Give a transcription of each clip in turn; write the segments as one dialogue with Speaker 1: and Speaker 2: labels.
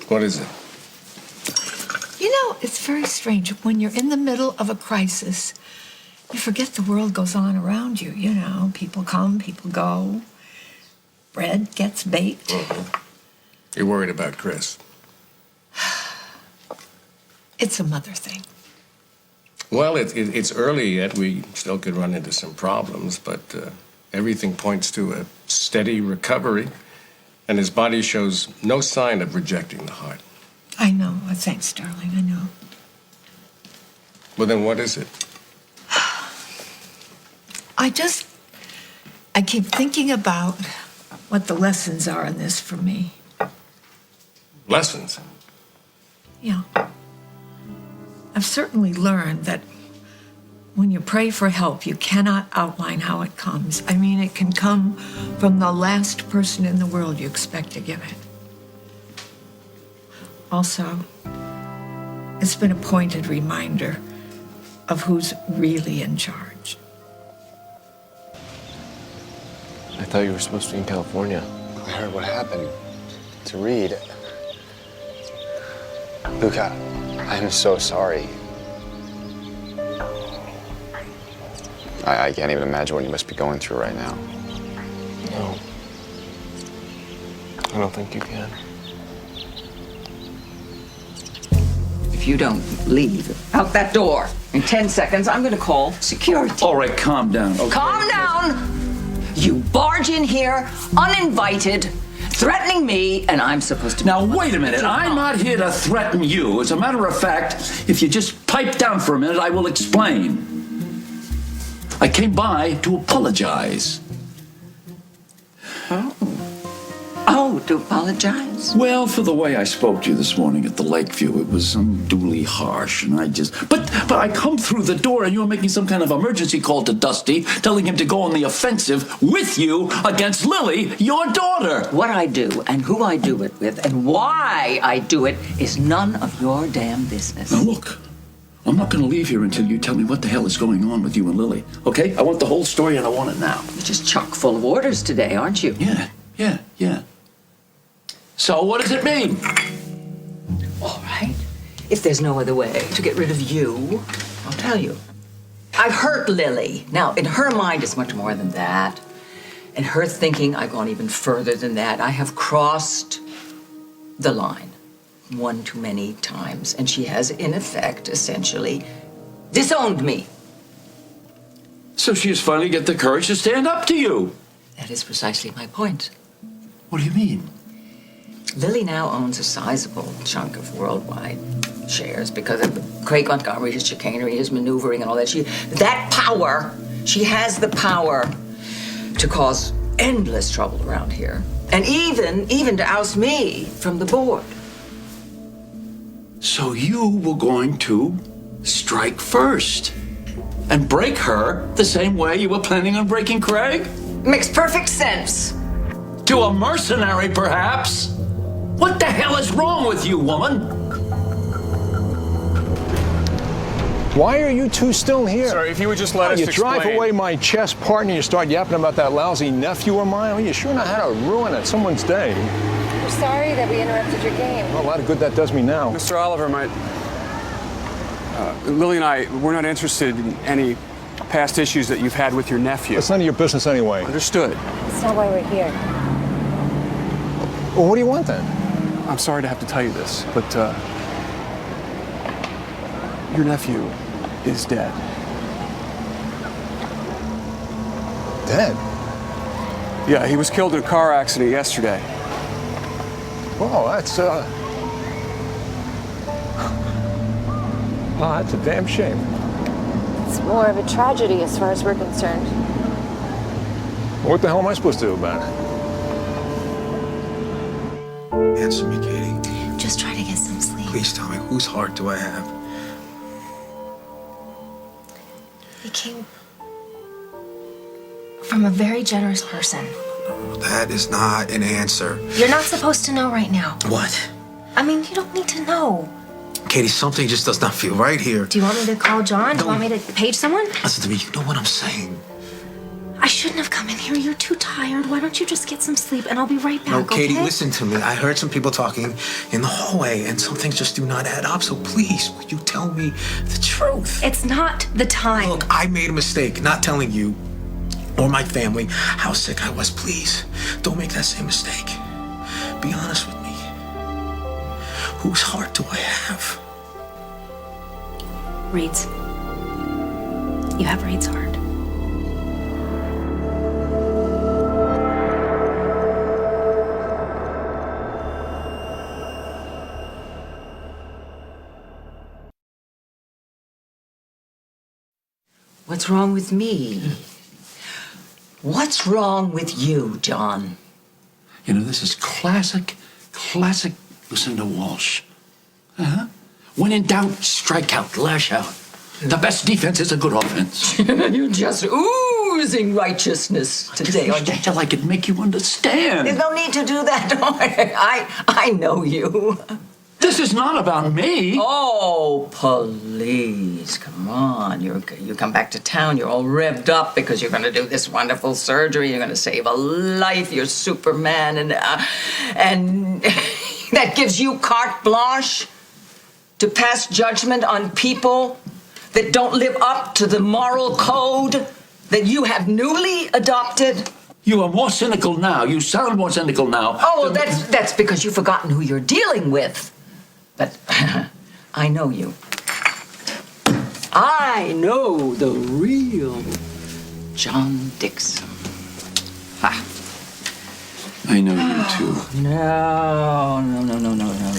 Speaker 1: What is it?
Speaker 2: You know, it's very strange. When you're in the middle of a crisis, you forget the world goes on around you, you know. People come, people go. Bread gets baked.
Speaker 1: Mm-hmm. You're worried about Chris.
Speaker 2: It's a mother thing.
Speaker 1: Well, it's early yet. We still could run into some problems, but everything points to a steady recovery, and his body shows no sign of rejecting the heart.
Speaker 2: I know. Thanks, darling. I know.
Speaker 1: Well, then what is it?
Speaker 2: I keep thinking about what the lessons are in this for me.
Speaker 1: Lessons?
Speaker 2: Yeah. I've certainly learned that when you pray for help, you cannot outline how it comes. I mean, it can come from the last person in the world you expect to give it. Also, it's been a pointed reminder of who's really in charge.
Speaker 3: I thought you were supposed to be in California.
Speaker 4: I heard what happened to Reed. Luca, I'm so sorry. I can't even imagine what you must be going through right now.
Speaker 3: No. I don't think you can.
Speaker 5: If you don't leave out that door in 10 seconds, I'm gonna call security.
Speaker 6: All right, calm down. Okay.
Speaker 5: Calm down! You barge in here, uninvited, threatening me, and I'm supposed to...
Speaker 6: Now, wait a minute. I'm not here to threaten you. As a matter of fact, if you just pipe down for a minute, I will explain. I came by to apologize.
Speaker 5: Oh, to apologize?
Speaker 6: Well, for the way I spoke to you this morning at the Lakeview, it was unduly harsh, and I just... But I come through the door, and you're making some kind of emergency call to Dusty, telling him to go on the offensive with you against Lily, your daughter.
Speaker 5: What I do, and who I do it with, and why I do it, is none of your damn business.
Speaker 6: Now, look, I'm not going to leave here until you tell me what the hell is going on with you and Lily, okay? I want the whole story, and I want it now.
Speaker 5: You're just chock full of orders today, aren't you?
Speaker 6: Yeah. So what does it mean?
Speaker 5: All right. If there's no other way to get rid of you, I'll tell you. I've hurt Lily. Now, in her mind, it's much more than that. In her thinking, I've gone even further than that. I have crossed the line one too many times, and she has, in effect, essentially disowned me.
Speaker 6: So she has finally got the courage to stand up to you.
Speaker 5: That is precisely my point.
Speaker 6: What do you mean?
Speaker 5: Lily now owns a sizable chunk of worldwide shares because of Craig Montgomery, his chicanery, his maneuvering, and all that. She has the power to cause endless trouble around here, and even to oust me from the board.
Speaker 6: So you were going to strike first and break her the same way you were planning on breaking Craig?
Speaker 5: Makes perfect sense.
Speaker 6: To a mercenary, perhaps? What the hell is wrong with you, woman?
Speaker 7: Why are you two still here?
Speaker 4: Sorry, if you would just let us explain.
Speaker 7: You drive away my chess partner, you start yapping about that lousy nephew of mine. Well, you sure know how to ruin someone's day.
Speaker 8: We're sorry that we interrupted your game.
Speaker 7: Well, a lot of good that does me now.
Speaker 4: Mr. Oliver, Lily and I, we're not interested in any past issues that you've had with your nephew.
Speaker 7: It's none of your business anyway.
Speaker 4: Understood.
Speaker 8: That's not why we're here.
Speaker 7: Well, what do you want then?
Speaker 4: I'm sorry to have to tell you this, but your nephew is dead.
Speaker 7: Dead?
Speaker 4: Yeah, he was killed in a car accident yesterday.
Speaker 7: Oh, that's a damn shame.
Speaker 8: It's more of a tragedy as far as we're concerned.
Speaker 7: What the hell am I supposed to do about it?
Speaker 9: Answer me, Katie.
Speaker 10: Just try to get some sleep.
Speaker 9: Please tell me, whose heart do I have?
Speaker 10: It came from a very generous person.
Speaker 9: That is not an answer.
Speaker 10: You're not supposed to know right now.
Speaker 9: What?
Speaker 10: I mean, you don't need to know.
Speaker 9: Katie, something just does not feel right here.
Speaker 10: Do you want me to call John? Do you want me to page someone?
Speaker 9: Listen to me, you know what I'm saying.
Speaker 10: I shouldn't have come in here. You're too tired. Why don't you just get some sleep and I'll be right back,
Speaker 9: No, Katie,
Speaker 10: okay?
Speaker 9: listen to me. I heard some people talking in the hallway, and some things just do not add up. So please, will you tell me the truth?
Speaker 10: It's not the time.
Speaker 9: Look, I made a mistake not telling you or my family how sick I was. Please, don't make that same mistake. Be honest with me. Whose heart do I have?
Speaker 10: Reed's. You have Reed's heart.
Speaker 5: What's wrong with me? What's wrong with you, John?
Speaker 6: You know, this is classic Lucinda Walsh. Uh-huh. When in doubt, strike out, lash out. The best defense is a good offense.
Speaker 5: You're just oozing righteousness today, aren't you?
Speaker 6: Till I could make you understand.
Speaker 5: There's no need to do that. I know you.
Speaker 6: This is not about me.
Speaker 5: Oh, please, come on. You come back to town, you're all revved up because you're going to do this wonderful surgery. You're going to save a life. You're Superman. And that gives you carte blanche to pass judgment on people that don't live up to the moral code that you have newly adopted.
Speaker 6: You are more cynical now. You sound more cynical now.
Speaker 5: Oh, well, that's because you've forgotten who you're dealing with. But I know you. I know the real John Dixon. Ha.
Speaker 6: I know you too.
Speaker 5: No,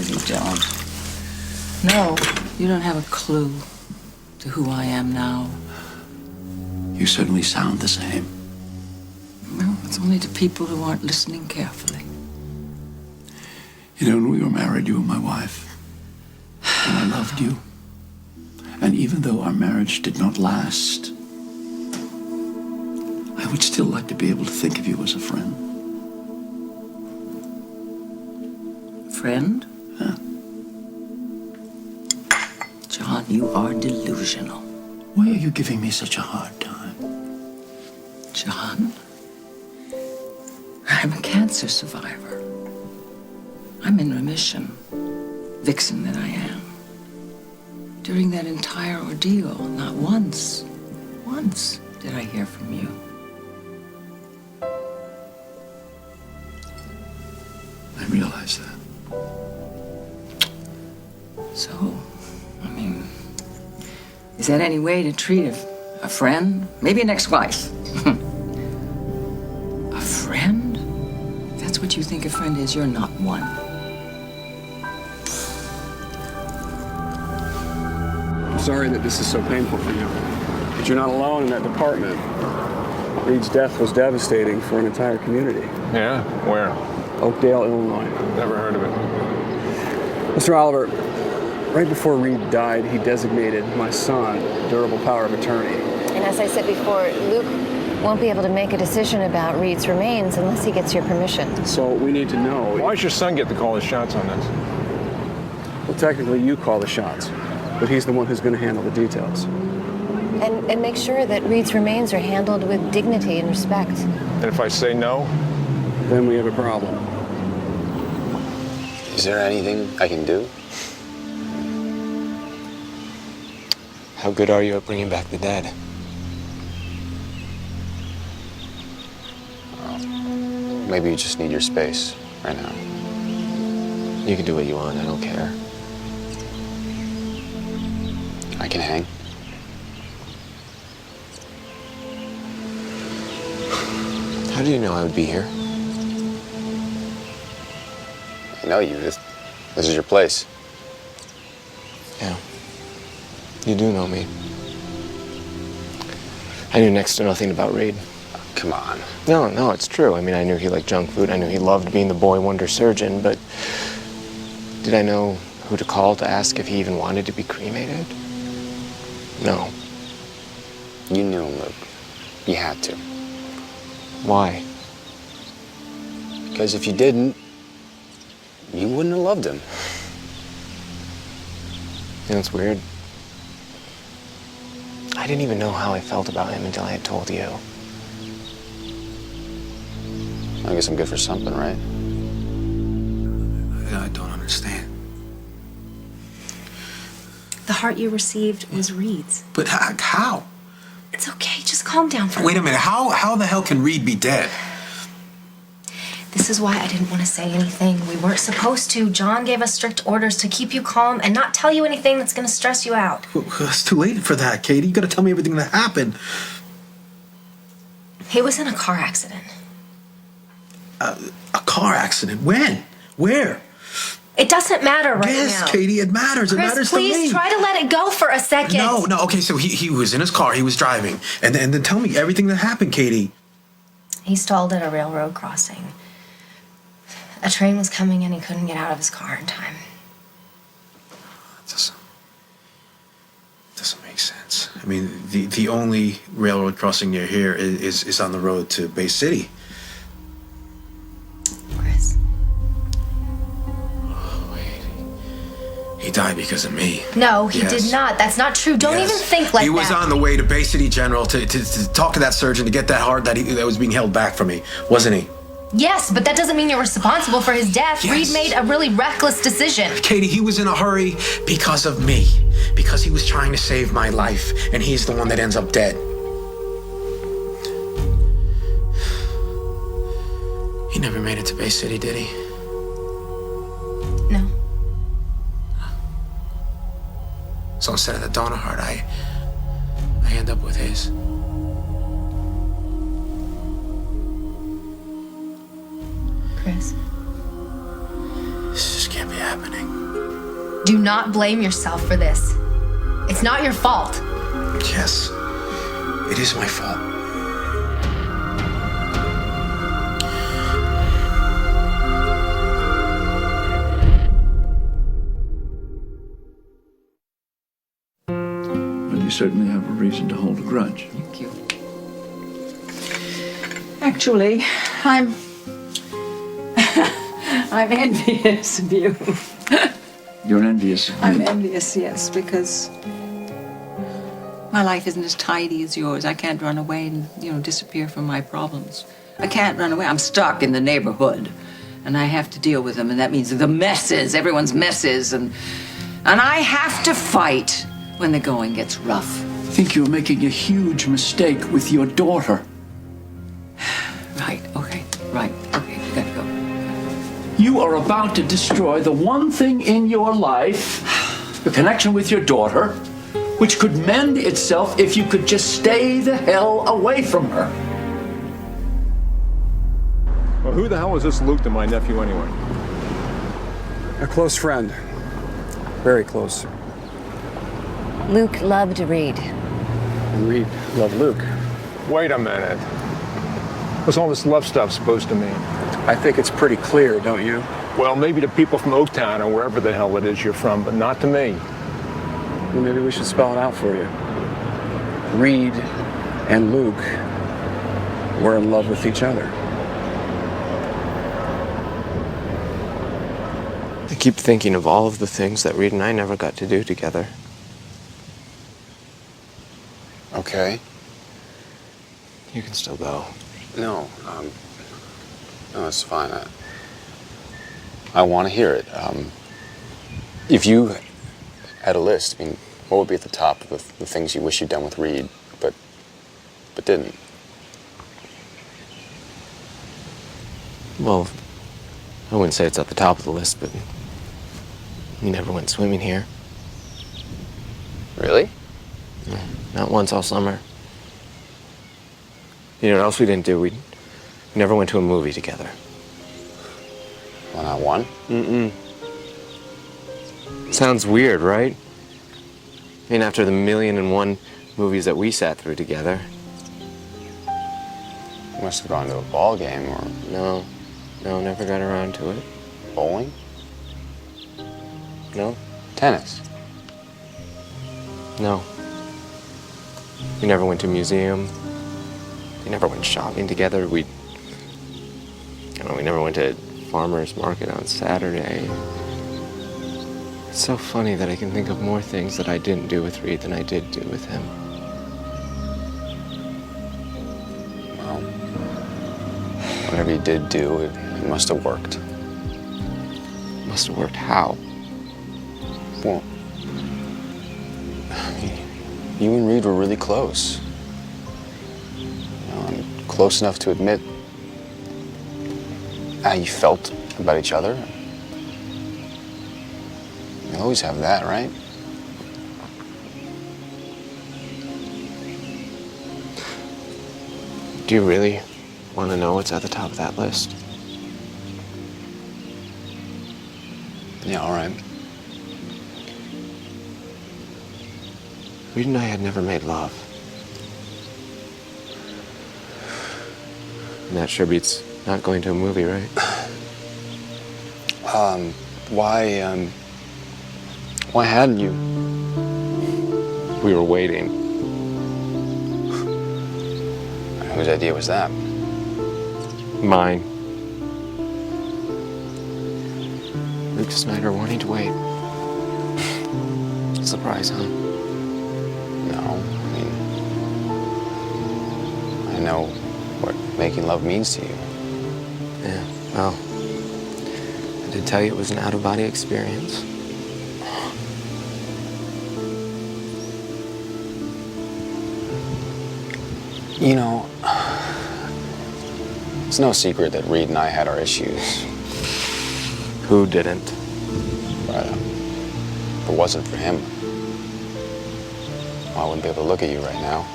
Speaker 5: you don't. No, you don't have a clue to who I am now.
Speaker 6: You certainly sound the same.
Speaker 5: No, it's only to people who aren't listening carefully.
Speaker 6: You know, when we were married, you were my wife. And I loved you. And even though our marriage did not last, I would still like to be able to think of you as a friend.
Speaker 5: Friend?
Speaker 6: Huh?
Speaker 5: John, you are delusional.
Speaker 6: Why are you giving me such a hard time?
Speaker 5: John, I'm a cancer survivor. I'm in remission, vixen that I am. During that entire ordeal, not once did I hear from you.
Speaker 6: I realize that.
Speaker 5: So, I mean, is that any way to treat a friend? Maybe an ex-wife. A friend? If that's what you think a friend is, you're not one.
Speaker 4: I'm sorry that this is so painful for you. But you're not alone in that department. Reed's death was devastating for an entire community.
Speaker 7: Yeah? Where?
Speaker 4: Oakdale, Illinois.
Speaker 7: Never heard of it.
Speaker 4: Mr. Oliver, right before Reed died, he designated my son durable power of attorney.
Speaker 8: And as I said before, Luke won't be able to make a decision about Reed's remains unless he gets your permission.
Speaker 4: So we need to know.
Speaker 7: Why does your son get to call the shots on this?
Speaker 4: Well, technically you call the shots, but he's the one who's going to handle the details.
Speaker 8: And make sure that Reed's remains are handled with dignity and respect.
Speaker 7: And if I say no?
Speaker 4: Then we have a problem.
Speaker 3: Is there anything I can do? How good are you at bringing back the dead? Well, maybe you just need your space right now. You can do what you want, I don't care. I can hang. How do you know I would be here? I know you. This is your place. Yeah. You do know me. I knew next to nothing about Reed. Oh, come on. No, it's true. I mean, I knew he liked junk food. I knew he loved being the boy wonder surgeon, but did I know who to call to ask if he even wanted to be cremated? No. You knew him, Luke. You had to. Why? Because if you didn't, you wouldn't have loved him. You know, it's weird. I didn't even know how I felt about him until I had told you. I guess I'm good for something, right?
Speaker 9: I don't understand.
Speaker 10: The heart you received was Reed's.
Speaker 9: But how?
Speaker 10: It's okay, just calm down for
Speaker 9: Wait a minute, how the hell can Reed be dead?
Speaker 10: This is why I didn't want to say anything. We weren't supposed to. John gave us strict orders to keep you calm and not tell you anything that's going to stress you out.
Speaker 9: It's too late for that, Katie. You gotta tell me everything that happened.
Speaker 10: He was in a car accident.
Speaker 9: A car accident? When? Where?
Speaker 10: It doesn't matter right now.
Speaker 9: Yes, Katie, it matters. It
Speaker 10: Chris,
Speaker 9: matters to me.
Speaker 10: please try to let it go for a second.
Speaker 9: No, okay, so he was in his car, he was driving. And then tell me everything that happened, Katie.
Speaker 10: He stalled at a railroad crossing. A train was coming and he couldn't get out of his car in time.
Speaker 9: It doesn't make sense. I mean, the only railroad crossing near here is on the road to Bay City.
Speaker 10: Chris.
Speaker 9: Oh, wait. He died because of me.
Speaker 10: No, he
Speaker 9: Yes.
Speaker 10: did not. That's not true. Don't
Speaker 9: Yes.
Speaker 10: even think like that.
Speaker 9: He was on the way to Bay City General to talk to that surgeon to get that heart that was being held back from me, wasn't he?
Speaker 10: Yes, but that doesn't mean you're responsible for his death.
Speaker 9: Yes.
Speaker 10: Reed made a really reckless decision.
Speaker 9: Katie, he was in a hurry because of me. Because he was trying to save my life, and he's the one that ends up dead. He never made it to Bay City, did he?
Speaker 10: No.
Speaker 9: So instead of the donor heart, I end up with his.
Speaker 10: Chris.
Speaker 9: This just can't be happening.
Speaker 10: Do not blame yourself for this. It's not your fault.
Speaker 9: Yes, it is my fault.
Speaker 6: Well, you certainly have a reason to hold a grudge.
Speaker 5: Thank you. Actually, I'm envious of you.
Speaker 6: You're envious of me.
Speaker 5: I'm envious, yes, because my life isn't as tidy as yours. I can't run away and, disappear from my problems. I can't run away. I'm stuck in the neighborhood, and I have to deal with them, and that means the messes, everyone's messes, and I have to fight when the going gets rough.
Speaker 6: I think you're making a huge mistake with your daughter.
Speaker 5: Right, okay, you gotta go.
Speaker 6: You are about to destroy the one thing in your life, the connection with your daughter, which could mend itself if you could just stay the hell away from her.
Speaker 7: Well, who the hell is this Luke to my nephew anyway?
Speaker 4: A close friend. Very close.
Speaker 8: Luke loved Reed.
Speaker 4: And Reed loved Luke.
Speaker 7: Wait a minute. What's all this love stuff supposed to mean?
Speaker 4: I think it's pretty clear, don't you?
Speaker 7: Well, maybe to people from Oaktown or wherever the hell it is you're from, but not to me.
Speaker 4: Well, maybe we should spell it out for you. Reed and Luke were in love with each other.
Speaker 3: I keep thinking of all of the things that Reed and I never got to do together.
Speaker 11: Okay.
Speaker 3: You can still go.
Speaker 11: No, no, it's fine. I want to hear it. If you had a list, I mean, what would be at the top of the things you wish you'd done with Reed, but didn't?
Speaker 3: Well, I wouldn't say it's at the top of the list, but we never went swimming here.
Speaker 11: Really?
Speaker 3: No, not once all summer. You know what else we didn't do? We never went to a movie together.
Speaker 11: Well, not one?
Speaker 3: Mm-mm. Sounds weird, right? I mean, after the 1,000,001 movies that we sat through together.
Speaker 11: You must have gone to a ball game or...
Speaker 3: No, never got around to it.
Speaker 11: Bowling?
Speaker 3: No?
Speaker 11: Tennis?
Speaker 3: No. We never went to a museum. We never went shopping together. We never went to farmer's market on Saturday. It's so funny that I can think of more things that I didn't do with Reed than I did do with him.
Speaker 11: Well, Whatever you did do, it must have worked.
Speaker 3: Must have worked how?
Speaker 11: Well, you and Reed were really close. And close enough to admit how you felt about each other. You always have that, right?
Speaker 3: Do you really want to know what's at the top of that list?
Speaker 11: Yeah, all right.
Speaker 3: Reed and I had never made love. And that sure beats not going to a movie, right?
Speaker 11: Why hadn't you?
Speaker 3: We were waiting.
Speaker 11: Whose idea was that?
Speaker 3: Mine. Luke Snyder wanting to wait. Surprise, huh?
Speaker 11: No, I mean, I know what making love means to you.
Speaker 3: Yeah, well, I did tell you it was an out-of-body experience.
Speaker 11: You know, it's no secret that Reed and I had our issues.
Speaker 3: Who didn't?
Speaker 11: But if it wasn't for him, I wouldn't be able to look at you right now.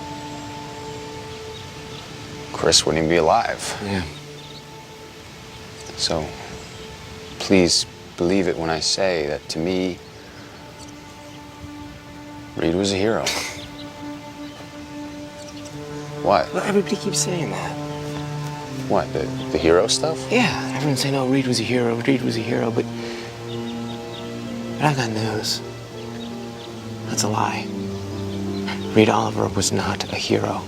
Speaker 11: Chris wouldn't even be alive.
Speaker 3: Yeah.
Speaker 11: So, please believe it when I say that to me, Reed was a hero. What?
Speaker 3: Well, everybody keeps saying that.
Speaker 11: What, the hero stuff?
Speaker 3: Yeah, everyone's saying, oh, Reed was a hero, Reed was a hero, but I've got news. That's a lie. Reed Oliver was not a hero.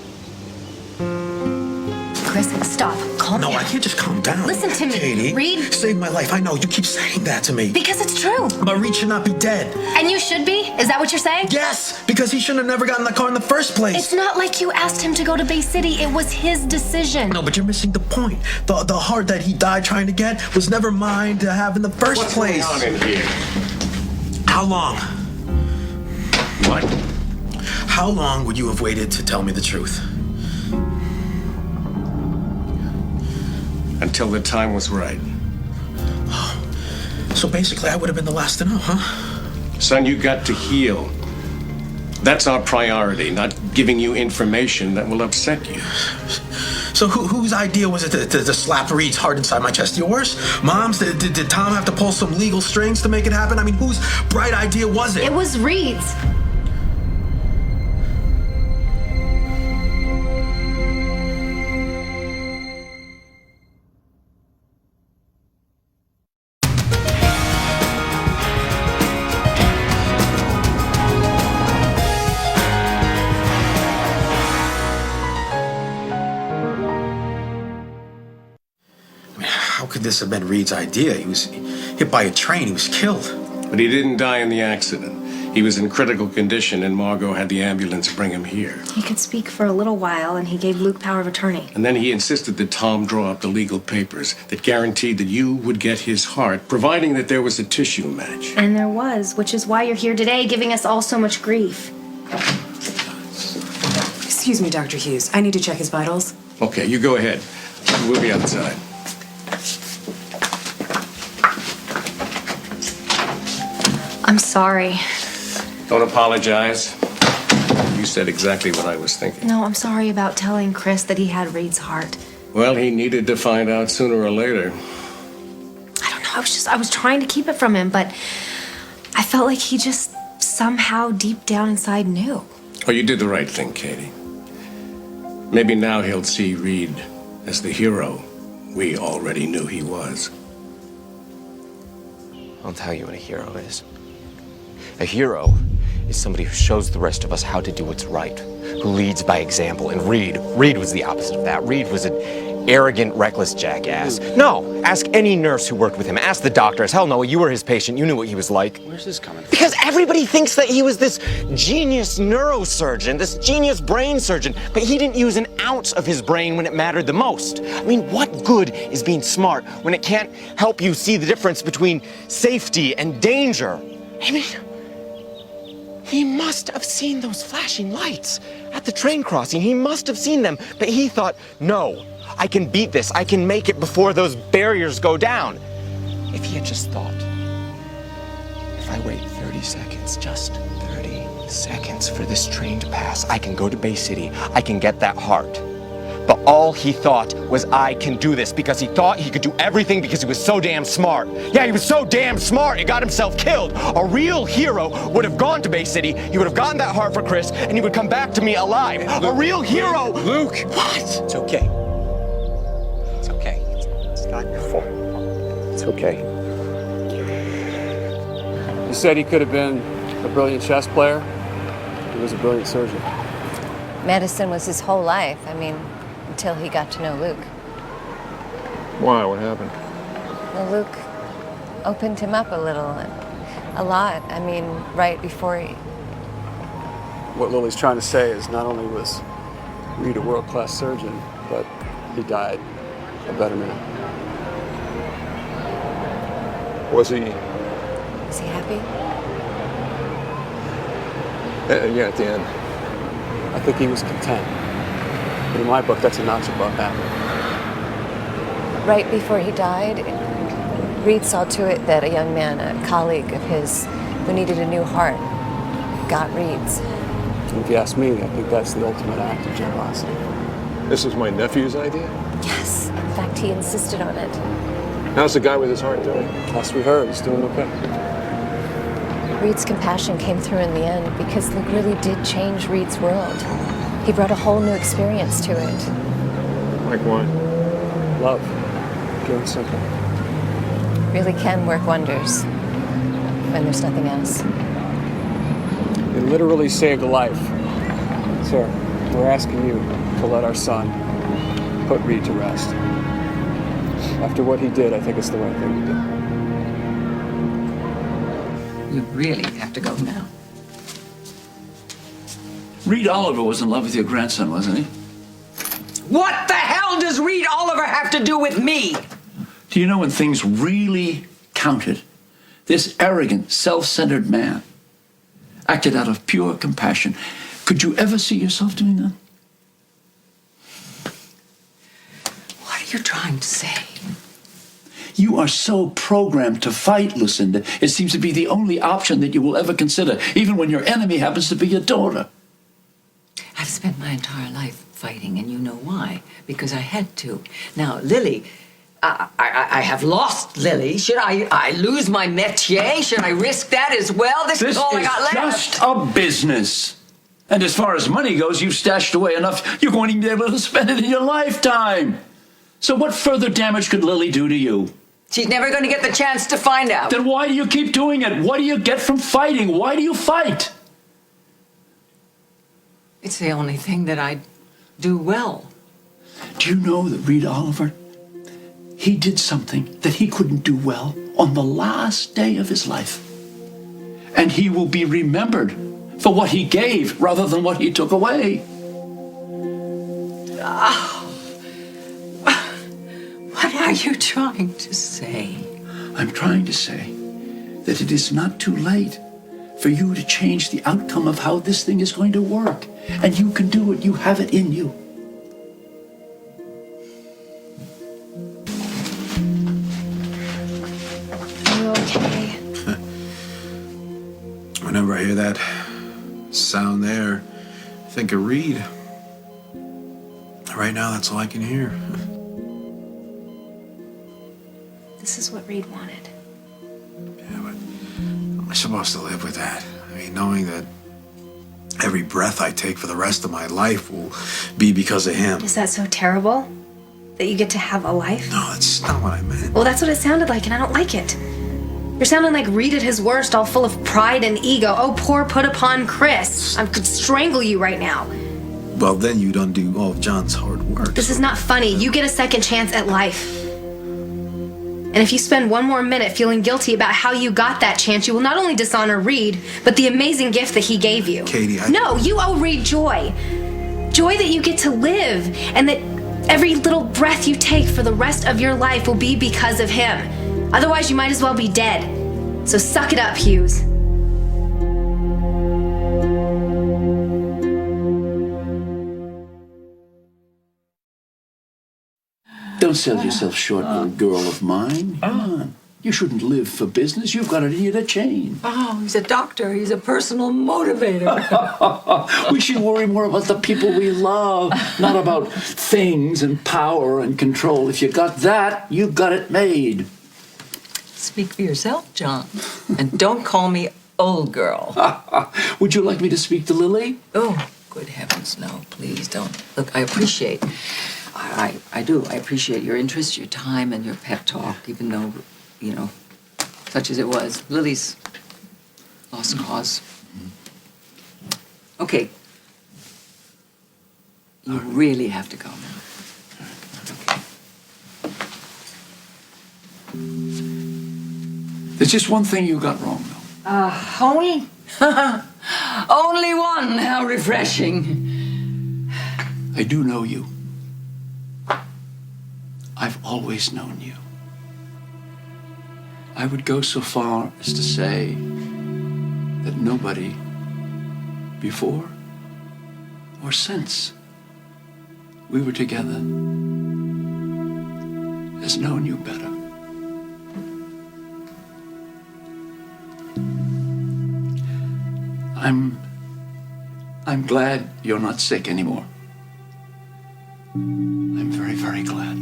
Speaker 10: Chris, stop. Calm down.
Speaker 9: No, I can't just calm down.
Speaker 10: Listen to me.
Speaker 9: Katie,
Speaker 10: Reed
Speaker 9: saved my life. I know. You keep saying that to me.
Speaker 10: Because it's true.
Speaker 9: But Reed should not be dead.
Speaker 10: And you should be? Is that what you're saying?
Speaker 9: Yes, because he shouldn't have never gotten the car in the first place.
Speaker 10: It's not like you asked him to go to Bay City. It was his decision.
Speaker 9: No, but you're missing the point. The heart that he died trying to get was never mine to have in the first place.
Speaker 1: What's going on in here?
Speaker 9: How long?
Speaker 1: What?
Speaker 9: How long would you have waited to tell me the truth?
Speaker 1: Until the time was right.
Speaker 9: So basically, I would have been the last to know, huh?
Speaker 1: Son, you got to heal. That's our priority, not giving you information that will upset you.
Speaker 9: So whose idea was it to slap Reed's heart inside my chest? Yours? Mom's? Did Tom have to pull some legal strings to make it happen? I mean, whose bright idea was it?
Speaker 10: It was Reed's.
Speaker 9: How could this have been Reed's idea? He was hit by a train. He was killed.
Speaker 1: But he didn't die in the accident. He was in critical condition, and Margot had the ambulance bring him here.
Speaker 10: He could speak for a little while, and he gave Luke power of attorney.
Speaker 1: And then he insisted that Tom draw up the legal papers that guaranteed that you would get his heart, providing that there was a tissue match.
Speaker 10: And there was, which is why you're here today, giving us all so much grief.
Speaker 12: Excuse me, Dr. Hughes. I need to check his vitals.
Speaker 1: Okay, you go ahead. We'll be outside.
Speaker 10: I'm sorry.
Speaker 1: Don't apologize. You said exactly what I was thinking.
Speaker 10: No, I'm sorry about telling Chris that he had Reed's heart.
Speaker 1: Well, he needed to find out sooner or later.
Speaker 10: I don't know. I was trying to keep it from him, but I felt like he just somehow deep down inside knew.
Speaker 1: Oh, you did the right thing, Katie. Maybe now he'll see Reed as the hero we already knew he was.
Speaker 3: I'll tell you what a hero is. A hero is somebody who shows the rest of us how to do what's right, who leads by example. And Reed was the opposite of that. Reed was an arrogant, reckless jackass. No, ask any nurse who worked with him. Ask the doctors. Hell no, you were his patient. You knew what he was like.
Speaker 11: Where's this coming from?
Speaker 3: Because everybody thinks that he was this genius neurosurgeon, this genius brain surgeon, but he didn't use an ounce of his brain when it mattered the most. I mean, what good is being smart when it can't help you see the difference between safety and danger? I mean, he must have seen those flashing lights at the train crossing. He must have seen them, but he thought, no, I can beat this. I can make it before those barriers go down. If he had just thought, if I wait 30 seconds, just 30 seconds for this train to pass, I can go to Bay City. I can get that heart. But all he thought was, I can do this, because he thought he could do everything because he was so damn smart. Yeah, he was so damn smart, he got himself killed. A real hero would have gone to Bay City, he would have gotten that heart for Chris, and he would come back to me alive. A real hero.
Speaker 7: Luke!
Speaker 3: What?
Speaker 7: It's okay. It's okay. It's not your fault. It's okay.
Speaker 4: You said he could have been a brilliant chess player. He was a brilliant surgeon.
Speaker 8: Medicine was his whole life. I mean, until he got to know Luke.
Speaker 7: Why? What happened?
Speaker 8: Well, Luke opened him up a little, a lot. I mean, right before he...
Speaker 4: What Lily's trying to say is not only was Reed a world-class surgeon, but he died a better man.
Speaker 7: Was he?
Speaker 8: Is he happy?
Speaker 7: Yeah, at the end.
Speaker 4: I think he was content. But in my book, that's a notch above happy.
Speaker 8: Right before he died, Reed saw to it that a young man, a colleague of his, who needed a new heart, got Reed's.
Speaker 4: And if you ask me, I think that's the ultimate act of generosity.
Speaker 7: This was my nephew's idea?
Speaker 8: Yes. In fact, he insisted on it.
Speaker 7: How's the guy with his heart doing?
Speaker 4: Last we heard, he's doing okay.
Speaker 8: Reed's compassion came through in the end because Luke really did change Reed's world. He brought a whole new experience to it.
Speaker 7: Like what?
Speaker 4: Love. Pure and simple.
Speaker 8: Really can work wonders when there's nothing else.
Speaker 4: It literally saved a life. Sir, we're asking you to let our son put Reed to rest. After what he did, I think it's the right thing to do.
Speaker 5: You really have to go now.
Speaker 6: Reed Oliver was in love with your grandson, wasn't he?
Speaker 5: What the hell does Reed Oliver have to do with me?
Speaker 6: Do you know when things really counted, this arrogant, self-centered man acted out of pure compassion? Could you ever see yourself doing that?
Speaker 5: What are you trying to say?
Speaker 6: You are so programmed to fight, Lucinda. It seems to be the only option that you will ever consider, even when your enemy happens to be your daughter.
Speaker 5: I've spent my entire life fighting, and you know why. Because I had to. Now, Lily, I have lost Lily. Should I lose my métier? Should I risk that as well? This is all I got left.
Speaker 6: Just a business. And as far as money goes, you've stashed away enough, you're going to be able to spend it in your lifetime. So what further damage could Lily do to you?
Speaker 5: She's never going to get the chance to find out.
Speaker 6: Then why do you keep doing it? What do you get from fighting? Why do you fight?
Speaker 5: It's the only thing that I do well.
Speaker 6: Do you know that Reed Oliver, he did something that he couldn't do well on the last day of his life. And he will be remembered for what he gave rather than what he took away.
Speaker 5: What are you trying to say?
Speaker 6: I'm trying to say that it is not too late for you to change the outcome of how this thing is going to work. And you can do it. You have it in you.
Speaker 8: Are you okay?
Speaker 9: Whenever I hear that sound there, I think of Reed. Right now, that's all I can hear.
Speaker 10: This is what Reed wanted.
Speaker 9: Yeah, but how am I supposed to live with that? I mean, knowing that every breath I take for the rest of my life will be because of him.
Speaker 10: Is that so terrible? That you get to have a life?
Speaker 9: No, that's not what I meant.
Speaker 10: Well, that's what it sounded like, and I don't like it. You're sounding like Reed at his worst, all full of pride and ego. Oh, poor put upon Chris. I could strangle you right now.
Speaker 9: well, then you'd undo all of John's hard work.
Speaker 10: This is not funny. You get a second chance at life. And if you spend one more minute feeling guilty about how you got that chance, you will not only dishonor Reed, but the amazing gift that he gave you.
Speaker 9: Katie,
Speaker 10: No, you owe Reed joy. Joy that you get to live, and that every little breath you take for the rest of your life will be because of him. Otherwise, you might as well be dead. So suck it up, Hughes.
Speaker 6: Don't sell yourself short, little girl of mine. Come on. You shouldn't live for business. You've got it in you to change.
Speaker 5: Oh, he's a doctor. He's a personal motivator.
Speaker 6: We should worry more about the people we love, not about things and power and control. If you got that, you got it made.
Speaker 5: Speak for yourself, John. And don't call me old girl.
Speaker 6: Would you like me to speak to Lily?
Speaker 5: Oh, good heavens, no. Please don't. Look, I appreciate... I do. I appreciate your interest, your time, and your pep talk, even though, you know, such as it was. Lily's lost cause. Okay. You really have to go now.
Speaker 6: There's just one thing you got wrong, though.
Speaker 5: Only? Only one. How refreshing.
Speaker 6: I do know you. I've always known you. I would go so far as to say that nobody before or since we were together has known you better. I'm glad you're not sick anymore. I'm very, very glad.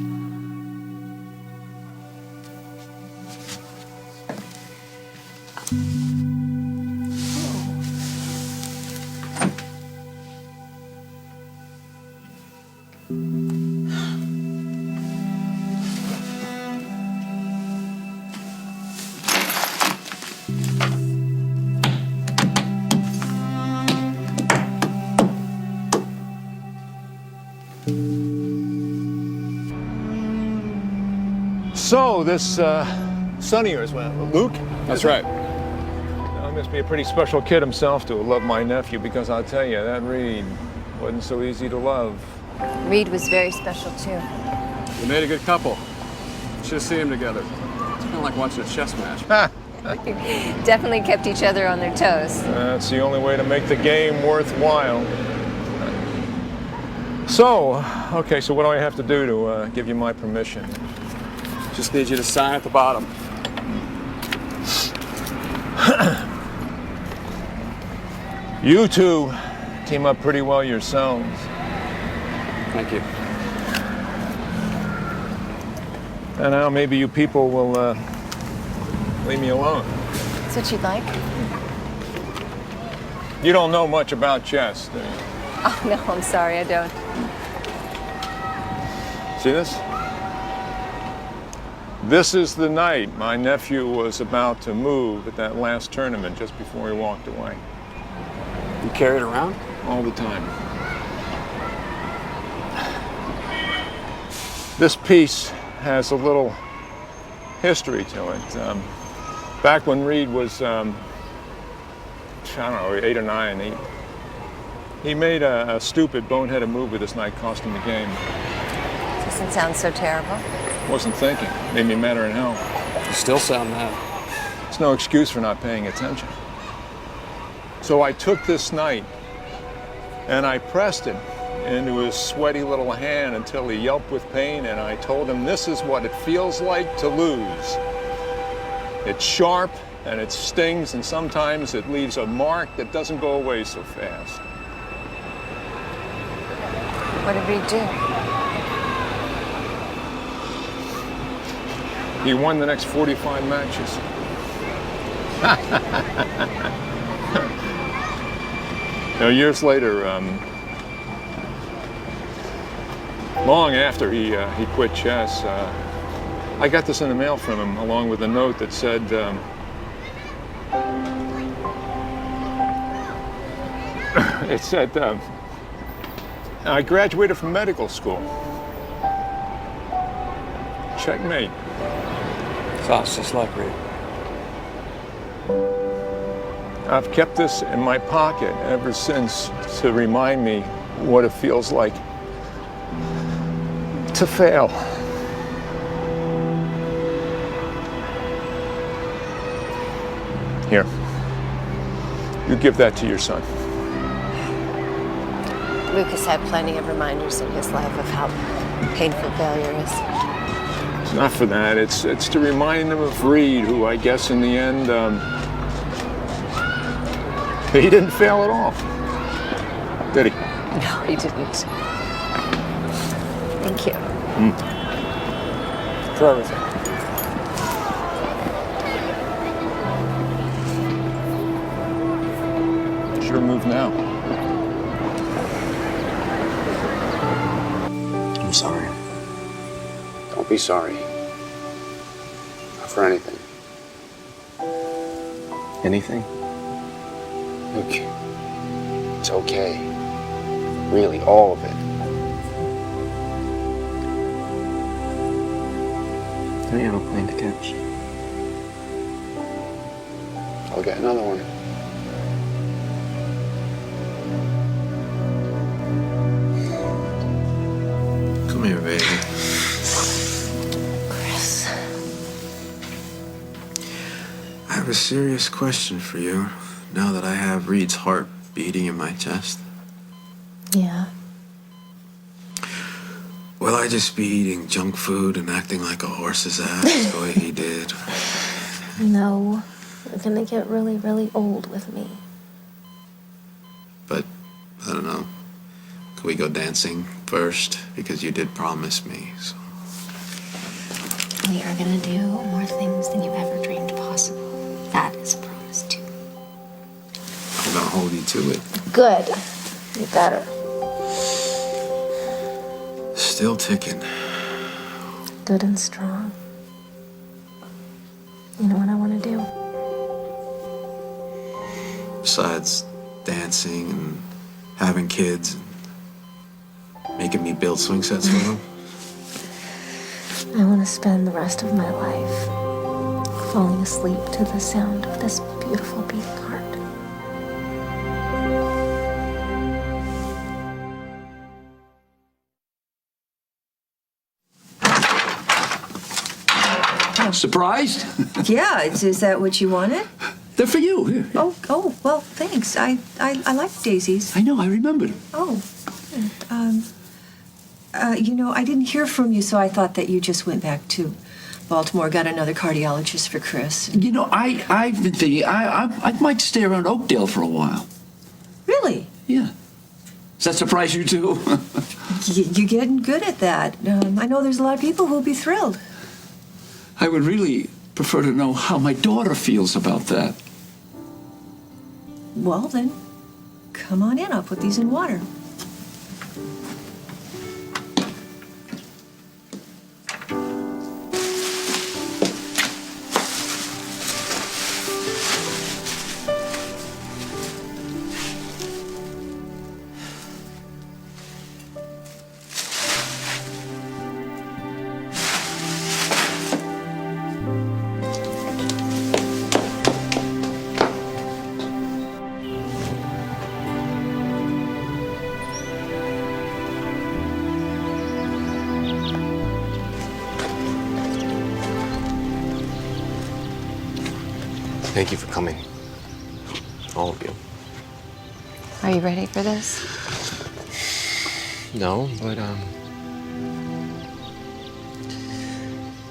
Speaker 7: So, this son of yours, Luke?
Speaker 4: That's right.
Speaker 7: He must be a pretty special kid himself to love my nephew, because I'll tell you, that Reed wasn't so easy to love.
Speaker 8: Reed was very special, too.
Speaker 4: We made a good couple. Should see them together. It's kind of like watching a chess match.
Speaker 8: Definitely kept each other on their toes.
Speaker 7: That's the only way to make the game worthwhile. So, okay, so what do I have to do to give you my permission?
Speaker 4: Just need you to sign at the bottom.
Speaker 7: You two came up pretty well yourselves.
Speaker 4: Thank you.
Speaker 7: And now maybe you people will leave me alone.
Speaker 8: That's what you'd like?
Speaker 7: You don't know much about chess, do you?
Speaker 8: Oh, no, I'm sorry, I don't.
Speaker 7: See this? This is the night my nephew was about to move at that last tournament just before he walked away.
Speaker 4: You carry it around?
Speaker 7: All the time. This piece has a little history to it. Back when Reed was, I don't know, 8 or 9, he made a stupid, boneheaded move with this night, cost him the game.
Speaker 8: Doesn't sound so terrible.
Speaker 7: Wasn't thinking. Made me madder than hell.
Speaker 4: You still sound mad.
Speaker 7: It's no excuse for not paying attention. So I took this knight and I pressed it into his sweaty little hand until he yelped with pain, and I told him, this is what it feels like to lose. It's sharp and it stings, and sometimes it leaves a mark that doesn't go away so fast.
Speaker 8: What did Reed do?
Speaker 7: He won the next 45 matches. Now, years later, long after he quit chess, I got this in the mail from him, along with a note that said, it said, I graduated from medical school. Checkmate.
Speaker 4: Sounds just like Reed.
Speaker 7: I've kept this in my pocket ever since to remind me what it feels like to fail. Here. You give that to your son.
Speaker 8: Lucas had plenty of reminders in his life of how painful failure is.
Speaker 7: It's not for that. It's to remind him of Reed, who I guess in the end, he didn't fail at all. Did he?
Speaker 8: No, he didn't. Thank you.
Speaker 4: For everything.
Speaker 7: It's your move now.
Speaker 11: I'm sorry. Don't be sorry. Not for anything.
Speaker 3: Anything?
Speaker 11: Look, it's okay. Really, all of it.
Speaker 3: Don't you have a plane to catch?
Speaker 11: I'll get another one.
Speaker 9: Come here, baby.
Speaker 8: Chris.
Speaker 9: I have a serious question for you now that I have Reed's heart beating in my chest.
Speaker 8: Yeah.
Speaker 9: Will I just be eating junk food and acting like a horse's ass the way he did?
Speaker 8: No. You're gonna get really, really old with me.
Speaker 9: But, I don't know. Could we go dancing first? Because you did promise me, so.
Speaker 10: We are gonna do more things than you ever dreamed possible. That is a promise too.
Speaker 9: I'm gonna hold you to it.
Speaker 8: Good. You better.
Speaker 9: Still ticking.
Speaker 8: Good and strong. You know what I want to do?
Speaker 9: Besides dancing and having kids and making me build swing sets for them.
Speaker 8: I want to spend the rest of my life falling asleep to the sound of this beautiful beating heart.
Speaker 6: Surprised?
Speaker 2: Yeah, is that what you wanted?
Speaker 6: They're for you. Here.
Speaker 2: Oh, well, thanks. I like daisies.
Speaker 6: I know, I remembered.
Speaker 2: Oh, you know, I didn't hear from you, so I thought that you just went back to Baltimore, got another cardiologist for Chris.
Speaker 6: You know, I've been thinking I might stay around Oakdale for a while.
Speaker 2: Really?
Speaker 6: Yeah. Does that surprise you too?
Speaker 2: You're getting good at that. I know there's a lot of people who'll be thrilled.
Speaker 6: I would really prefer to know how my daughter feels about that.
Speaker 2: Well, then, come on in. I'll put these in water.
Speaker 3: Thank you for coming. All of you.
Speaker 8: Are you ready for this?
Speaker 3: No, but,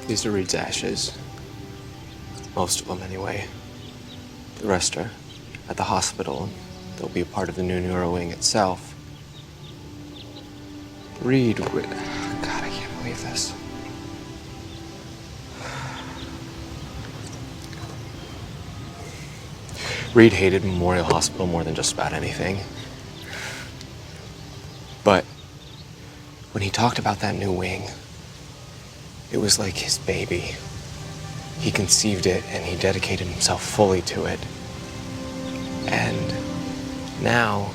Speaker 3: these are Reed's ashes. Most of them, anyway. The rest are at the hospital, and they'll be a part of the new neuro wing itself. Reed, God, I can't believe this. Reed hated Memorial Hospital more than just about anything. But when he talked about that new wing, it was like his baby. He conceived it and he dedicated himself fully to it. And now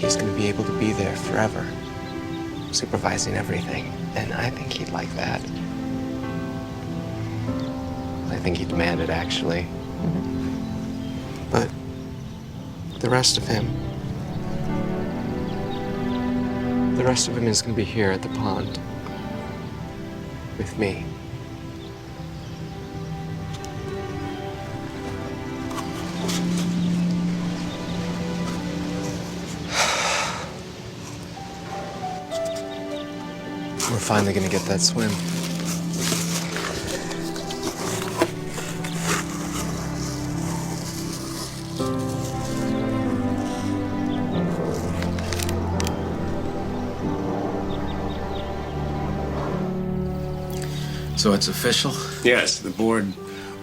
Speaker 3: he's going to be able to be there forever, supervising everything. And I think he'd like that. I think he'd demand it, actually. But the rest of him is going to be here at the pond with me. We're finally going to get that swim.
Speaker 9: So it's official?
Speaker 1: Yes, the board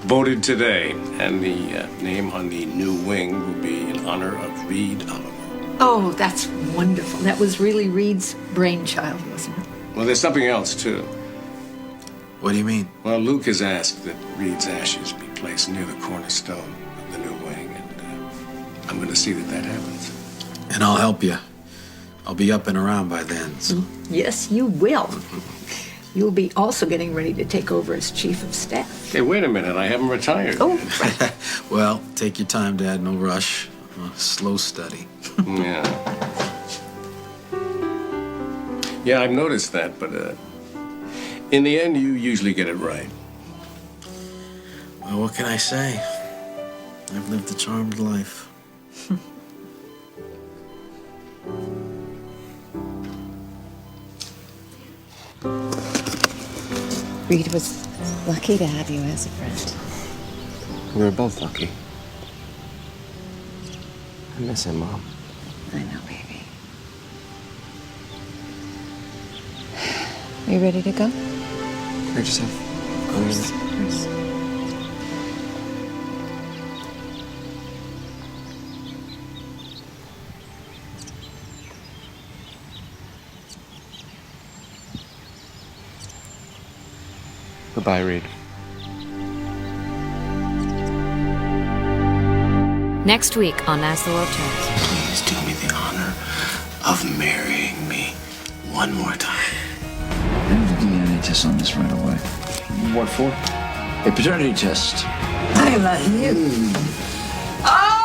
Speaker 1: voted today, and the name on the new wing will be in honor of Reed Oliver.
Speaker 2: Oh, that's wonderful. That was really Reed's brainchild, wasn't it?
Speaker 1: Well, there's something else, too.
Speaker 9: What do you mean?
Speaker 1: Well, Luke has asked that Reed's ashes be placed near the cornerstone of the new wing, and I'm going to see that that happens.
Speaker 9: And I'll help you. I'll be up and around by then. So.
Speaker 2: Yes, you will. You'll be also getting ready to take over as chief of staff.
Speaker 1: Hey, wait a minute. I haven't retired.
Speaker 2: Oh, right.
Speaker 9: Well, take your time, Dad. No rush. Slow study.
Speaker 1: Yeah. Yeah, I've noticed that, but in the end, you usually get it right.
Speaker 9: Well, what can I say? I've lived a charmed life.
Speaker 8: Reed was lucky to have you as a friend.
Speaker 3: We were both lucky. I miss him, Mom.
Speaker 8: I know, baby. Are you ready to go?
Speaker 3: Can I just have a minute?
Speaker 8: Of course.
Speaker 3: Goodbye, Reed.
Speaker 13: Next week on As the World Turns.
Speaker 9: Please do me the honor of marrying me one more time.
Speaker 6: I need a DNA test on this right away.
Speaker 4: What for?
Speaker 6: A paternity test.
Speaker 5: I love you. Oh!